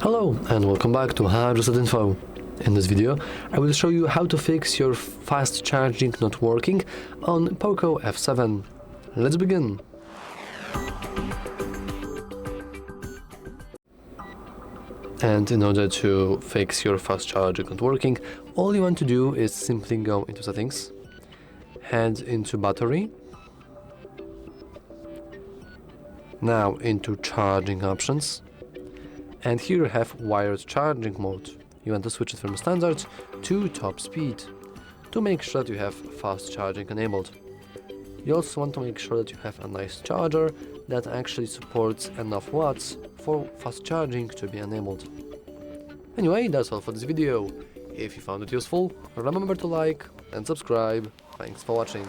Hello and welcome back to HardReset.Info. In this video, I will show you how to fix your fast charging not working on POCO F7. Let's begin. And in order to fix your fast charging not working, all you want to do is simply go into settings, head into battery, now into charging options, and here you have wired charging mode. You want to switch it from standard to top speed to make sure that you have fast charging enabled. You also want to make sure that you have a nice charger that actually supports enough watts for fast charging to be enabled. Anyway, that's all for this video. If you found it useful, remember to like and subscribe. Thanks for watching.